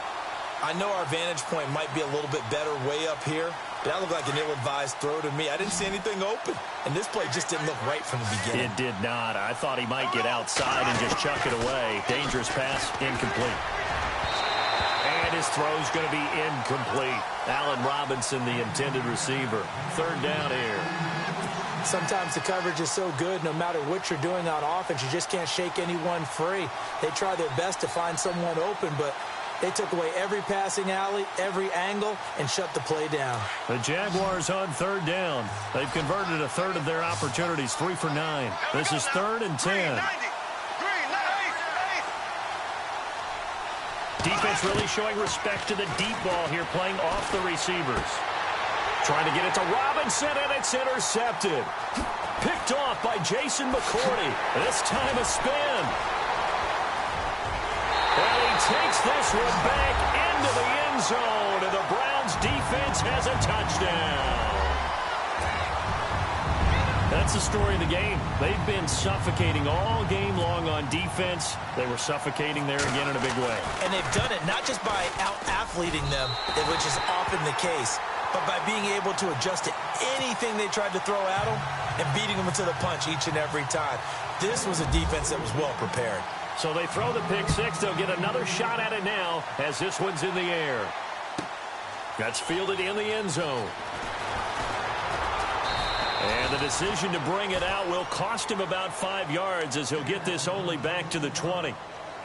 I know our vantage point might be a little bit better way up here. That looked like an ill-advised throw to me. I didn't see anything open. And this play just didn't look right from the beginning. It did not. I thought he might get outside and just chuck it away. Dangerous pass, incomplete. And his throw's going to be incomplete. Allen Robinson, the intended receiver. Third down here. Sometimes the coverage is so good, no matter what you're doing on offense, you just can't shake anyone free. They try their best to find someone open, but they took away every passing alley, every angle, and shut the play down. The Jaguars on third down. They've converted a third of their opportunities, 3 for 9. This is 3rd and 10. Defense really showing respect to the deep ball here, playing off the receivers. Trying to get it to Robinson, and it's intercepted. Picked off by Jason McCourty. This time a spin. And he takes this one back into the end zone, and the Browns defense has a touchdown. That's the story of the game. They've been suffocating all game long on defense. They were suffocating there again in a big way. And they've done it not just by out-athleting them, which is often the case, but by being able to adjust to anything they tried to throw at them and beating them to the punch each and every time. This was a defense that was well prepared. So they throw the pick six. They'll get another shot at it now as this one's in the air. That's fielded in the end zone. And the decision to bring it out will cost him about 5 yards as he'll get this only back to the 20.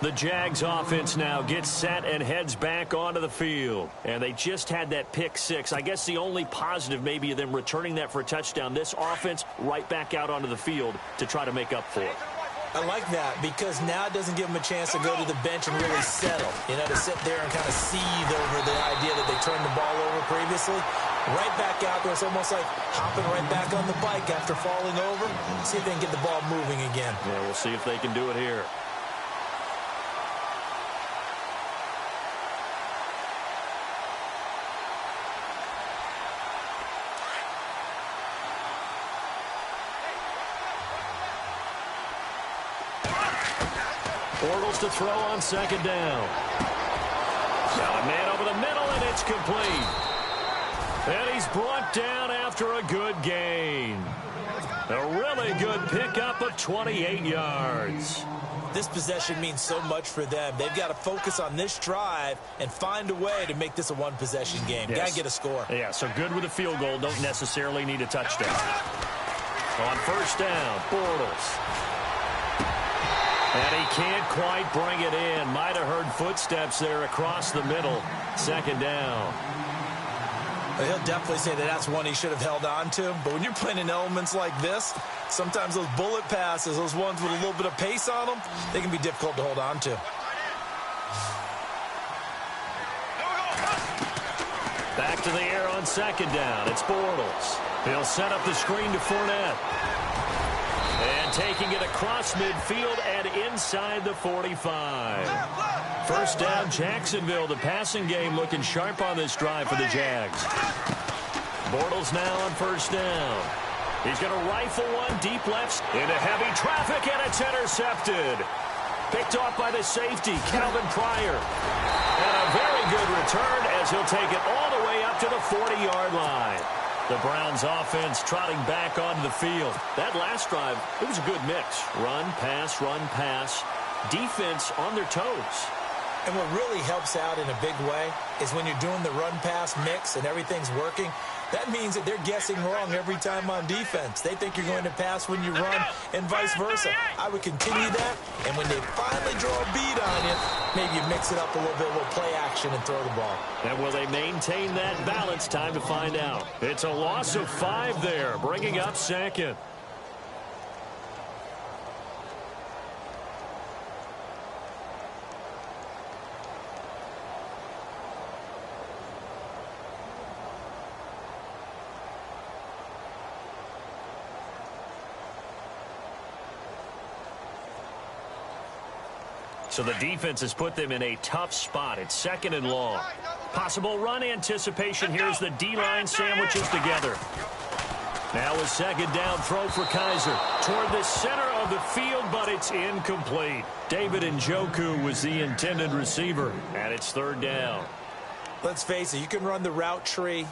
The Jags offense now gets set and heads back onto the field. And they just had that pick six. I guess the only positive maybe of them returning that for a touchdown. This offense right back out onto the field to try to make up for it. I like that because now it doesn't give them a chance to go to the bench and really settle. You know, to sit there and kind of seethe over the idea that they turned the ball over previously. Right back out there. It's almost like hopping right back on the bike after falling over. See if they can get the ball moving again. Yeah, we'll see if they can do it here. Bortles to throw on second down. Got a man over the middle, and it's complete. And he's brought down after a good gain. A really good pickup of 28 yards. This possession means so much for them. They've got to focus on this drive and find a way to make this a one-possession game. Yes. Got to get a score. Yeah, so good with a field goal. Don't necessarily need a touchdown. On first down, Bortles. And he can't quite bring it in. Might have heard footsteps there across the middle. Second down. He'll definitely say that that's one he should have held on to. But when you're playing in elements like this, sometimes those bullet passes, those ones with a little bit of pace on them, they can be difficult to hold on to. Back to the air on second down. It's Bortles. He'll set up the screen to Fournette. And taking it across midfield and inside the 45. First down, Jacksonville. The passing game looking sharp on this drive for the Jags. Bortles now on first down. He's going to rifle one deep left into heavy traffic, and it's intercepted. Picked off by the safety, Calvin Pryor. And a very good return as he'll take it all the way up to the 40-yard line. The Browns offense trotting back onto the field. That last drive, it was a good mix. Run, pass, defense on their toes. And what really helps out in a big way is when you're doing the run-pass mix and everything's working, that means that they're guessing wrong every time on defense. They think you're going to pass when you run and vice versa. I would continue that, and when they finally draw a bead on you, maybe you mix it up a little bit, a little play action and throw the ball. And will they maintain that balance? Time to find out. It's a loss of 5 there, bringing up second. So the defense has put them in a tough spot. It's second and long. Possible run anticipation. Here's the D-line sandwiches together. Now a second down throw for Kaiser. Toward the center of the field, but it's incomplete. David Njoku was the intended receiver, and it's third down. Let's face it, you can run the route tree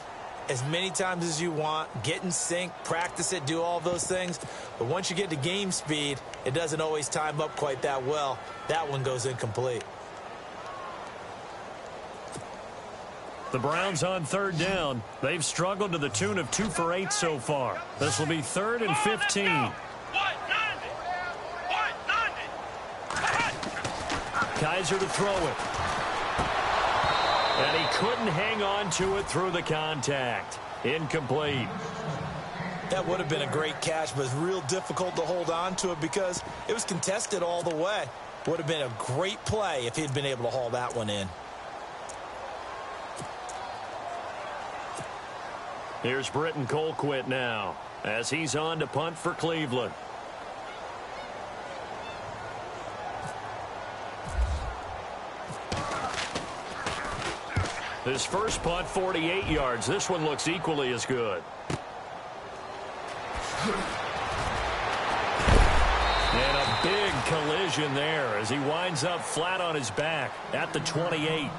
as many times as you want, get in sync, practice it, do all those things. But once you get to game speed, it doesn't always time up quite that well. That one goes incomplete. The Browns on third down. They've struggled to the tune of 2 for 8 so far. This will be 3rd and 15. Kaiser to throw it. And he couldn't hang on to it through the contact. Incomplete. That would have been a great catch, but it's real difficult to hold on to it because it was contested all the way. Would have been a great play if he'd been able to haul that one in. Here's Britton Colquitt now as he's on to punt for Cleveland. His first punt, 48 yards. This one looks equally as good. And a big collision there as he winds up flat on his back at the 28.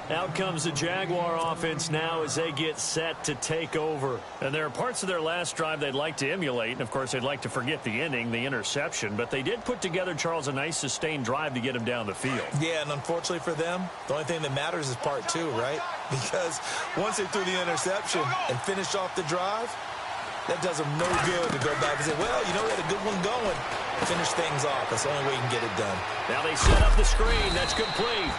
Out comes the Jaguar offense now as they get set to take over. And there are parts of their last drive they'd like to emulate. And, of course, they'd like to forget the ending, the interception. But they did put together, Charles, a nice sustained drive to get him down the field. Yeah, and unfortunately for them, the only thing that matters is part two, right? Because once they threw the interception and finished off the drive, that does them no good to go back and say, well, you know, we had a good one going. Finish things off. That's the only way you can get it done. Now they set up the screen. That's complete.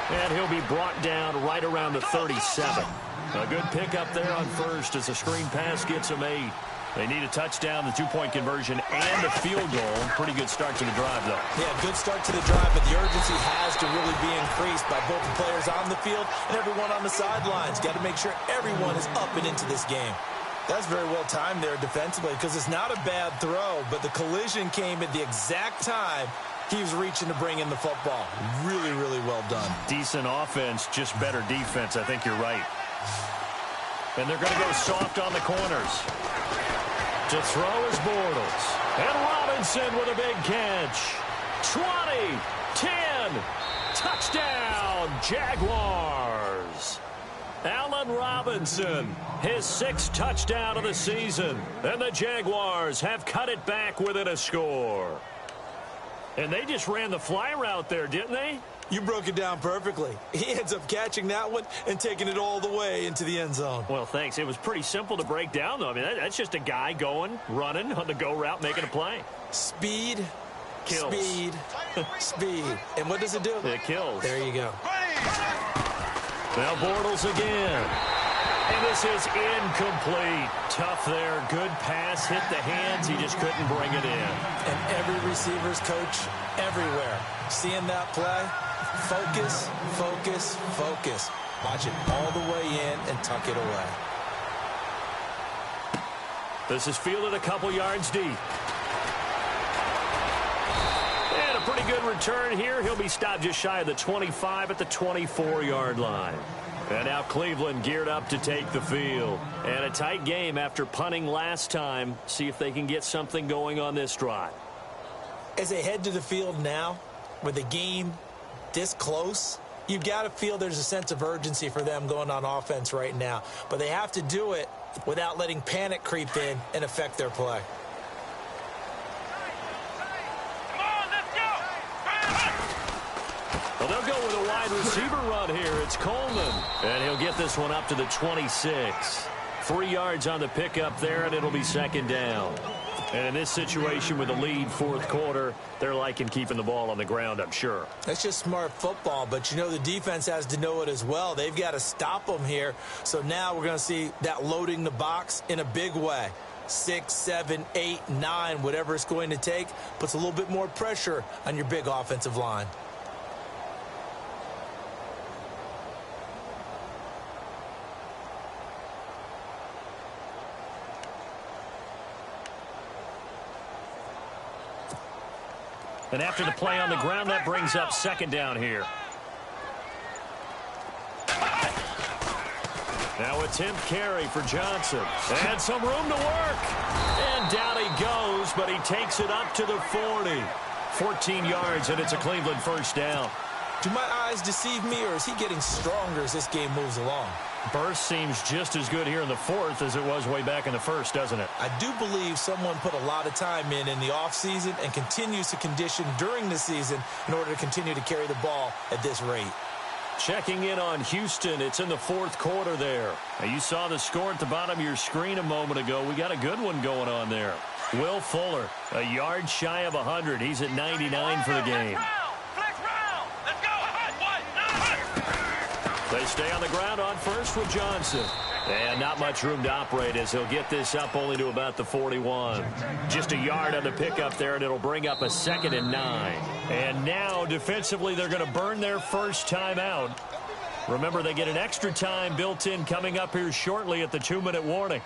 And he'll be brought down right around the 37. A good pickup there on first as the screen pass gets them 8. They need a touchdown, the two-point conversion, and a field goal. Pretty good start to the drive, though. Yeah, good start to the drive, but the urgency has to really be increased by both the players on the field and everyone on the sidelines. Got to make sure everyone is up and into this game. That's very well timed there defensively because it's not a bad throw, but the collision came at the exact time he was reaching to bring in the football. Really, really well done. Decent offense, just better defense. I think you're right. And they're going to go soft on the corners. To throw is Bortles. And Robinson with a big catch. 20, 10, touchdown, Jaguars. Allen Robinson, his 6th touchdown of the season. And the Jaguars have cut it back within a score. And they just ran the fly route there, didn't they? You broke it down perfectly. He ends up catching that one and taking it all the way into the end zone. Well, thanks. It was pretty simple to break down, though. I mean, that's just a guy going, running on the go route, making a play. Speed, kills. Speed, speed. And what does it do? It kills. There you go. Now Bortles again. And this is incomplete. Tough there. Good pass. Hit the hands. He just couldn't bring it in. And every receiver's coach everywhere. Seeing that play, focus, focus, focus. Watch it all the way in and tuck it away. This is fielded a couple yards deep. And a pretty good return here. He'll be stopped just shy of the 25 at the 24-yard line. And now Cleveland geared up to take the field. And a tight game after punting last time. See if they can get something going on this drive. As they head to the field now, with the game this close, you've got to feel there's a sense of urgency for them going on offense right now. But they have to do it without letting panic creep in and affect their play. Well, they'll go with a wide receiver run here. It's Coleman. And he'll get this one up to the 26. 3 yards on the pickup there, and it'll be second down. And in this situation with a lead fourth quarter, they're liking keeping the ball on the ground, I'm sure. That's just smart football, but you know the defense has to know it as well. They've got to stop them here. So now we're going to see that loading the box in a big way. 6, 7, 8, 9, whatever it's going to take, puts a little bit more pressure on your big offensive line. And after the play on the ground, that brings up second down here. Now attempt carry for Johnson. And some room to work. And down he goes, but he takes it up to the 40. 14 yards, and it's a Cleveland first down. Do my eyes deceive me, or is he getting stronger as this game moves along? Burst seems just as good here in the fourth as it was way back in the first, doesn't it? I do believe someone put a lot of time in the offseason and continues to condition during the season in order to continue to carry the ball at this rate. Checking in on Houston. It's in the fourth quarter there. Now, you saw the score at the bottom of your screen a moment ago. We got a good one going on there. Will Fuller, a yard shy of 100. He's at 99 for the game. They stay on the ground on first with Johnson. And not much room to operate as he'll get this up only to about the 41. Just a yard on the pickup there, and it'll bring up a 2nd and 9. And now, defensively, they're going to burn their first time out. Remember, they get an extra time built in coming up here shortly at the 2-minute warning.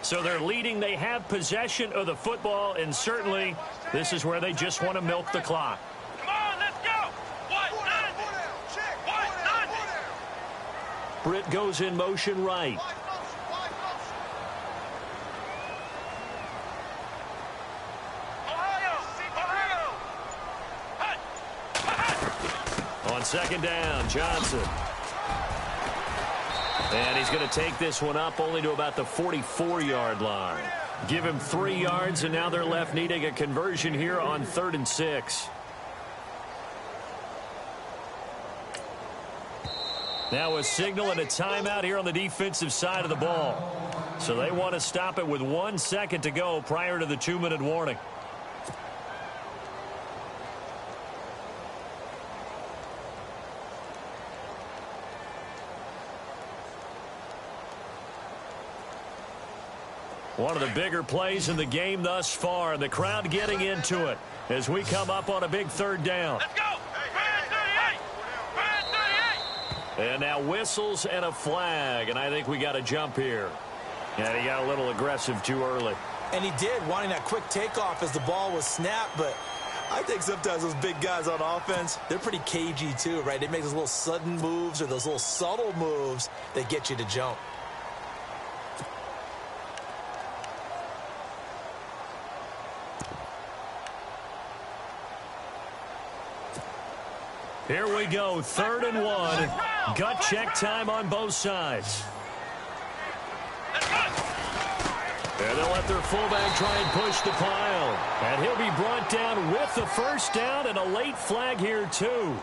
So they're leading. They have possession of the football, and certainly this is where they just want to milk the clock. Come on, let's go. 190. 190. Britt goes in motion right. On second down, Johnson. And he's going to take this one up only to about the 44-yard line. Give him 3 yards, and now they're left needing a conversion here on 3rd and 6. Now a signal and a timeout here on the defensive side of the ball. So they want to stop it with 1 second to go prior to the 2-minute warning. One of the bigger plays in the game thus far, and the crowd getting into it as we come up on a big 3rd down. Let's go. Brand 38. And now whistles and a flag, and I think we got a jump here. And he got a little aggressive too early. And he did, wanting that quick takeoff as the ball was snapped, but I think sometimes those big guys on offense, they're pretty cagey too, right? They make those little sudden moves or those little subtle moves that get you to jump. Here we go, 3rd and 1. Gut check time on both sides. And they'll let their fullback try and push the pile. And he'll be brought down with the first down and a late flag here, too.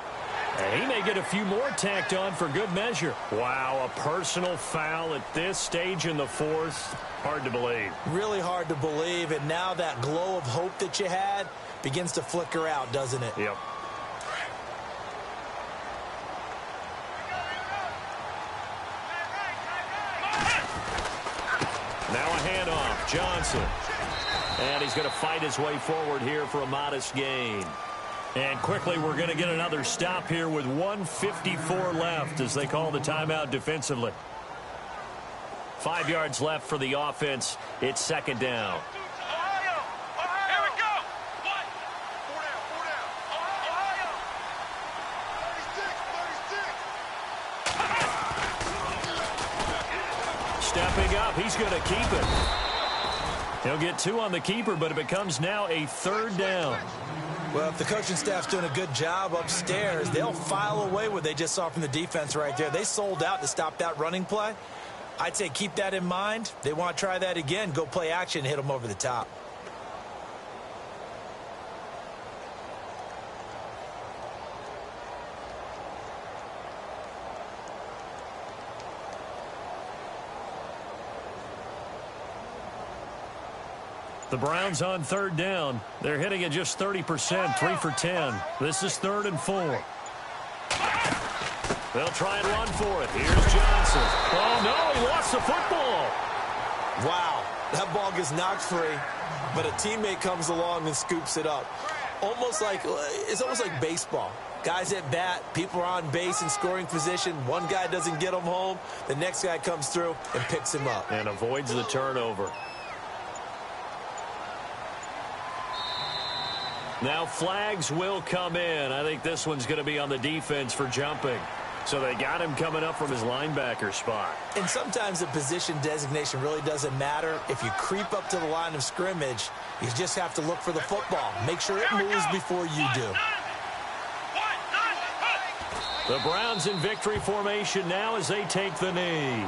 And he may get a few more tacked on for good measure. Wow, a personal foul at this stage in the 4th. Hard to believe. Really hard to believe, and now that glow of hope that you had begins to flicker out, doesn't it? Yep. Now a handoff, Johnson. And he's going to fight his way forward here for a modest gain. And quickly we're going to get another stop here with 1:54 left as they call the timeout defensively. 5 yards left for the offense. It's 2nd down. Here we go. 4 down. Ohio. 36. Stepping up, he's going to keep it. He'll get 2 on the keeper, but it becomes now a 3rd down. Well, if the coaching staff's doing a good job upstairs, they'll file away what they just saw from the defense right there. They sold out to stop that running play. I'd say keep that in mind. They want to try that again. Go play action, hit them over the top. The Browns on 3rd down. They're hitting at just 30%, 3 for 10. This is 3rd and 4. They'll try and run for it. Here's Johnson. Oh, no, he lost the football. Wow, that ball gets knocked free, but a teammate comes along and scoops it up. It's almost like baseball. Guys at bat, people are on base in scoring position. One guy doesn't get him home. The next guy comes through and picks him up. And avoids the turnover. Now flags will come in. I think this one's going to be on the defense for jumping. So they got him coming up from his linebacker spot. And sometimes the position designation really doesn't matter. If you creep up to the line of scrimmage, you just have to look for the football. Make sure it moves before you do. The Browns in victory formation now as they take the knee.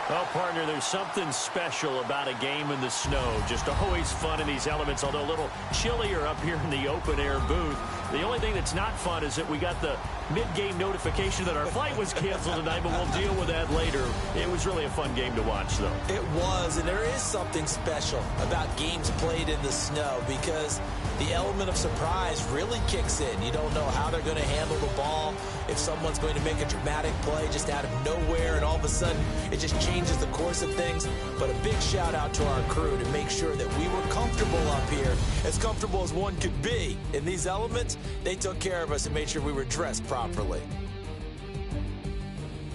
Well, partner, there's something special about a game in the snow. Just always fun in these elements, although a little chillier up here in the open-air booth. The only thing that's not fun is that we got the mid-game notification that our flight was canceled tonight, but we'll deal with that later. It was really a fun game to watch, though. It was, and there is something special about games played in the snow because the element of surprise really kicks in. You don't know how they're going to handle the ball, if someone's going to make a dramatic play just out of nowhere, and all of a sudden it just changes the course of things. But a big shout out to our crew to make sure that we were comfortable up here, as comfortable as one could be. In these elements, they took care of us and made sure we were dressed properly.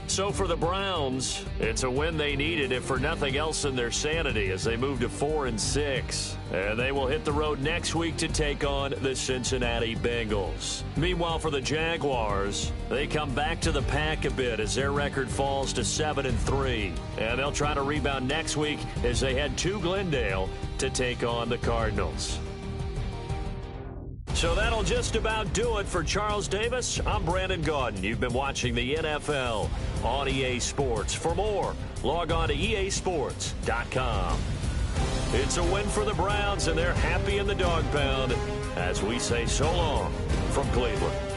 So for the Browns, it's a win they needed, if for nothing else than their sanity, as they move to 4-6. And they will hit the road next week to take on the Cincinnati Bengals. Meanwhile, for the Jaguars, they come back to the pack a bit as their record falls to 7-3. And they'll try to rebound next week as they head to Glendale to take on the Cardinals. So that'll just about do it for Charles Davis. I'm Brandon Gaudin. You've been watching the NFL on EA Sports. For more, log on to easports.com. It's a win for the Browns, and they're happy in the dog pound as we say so long from Cleveland.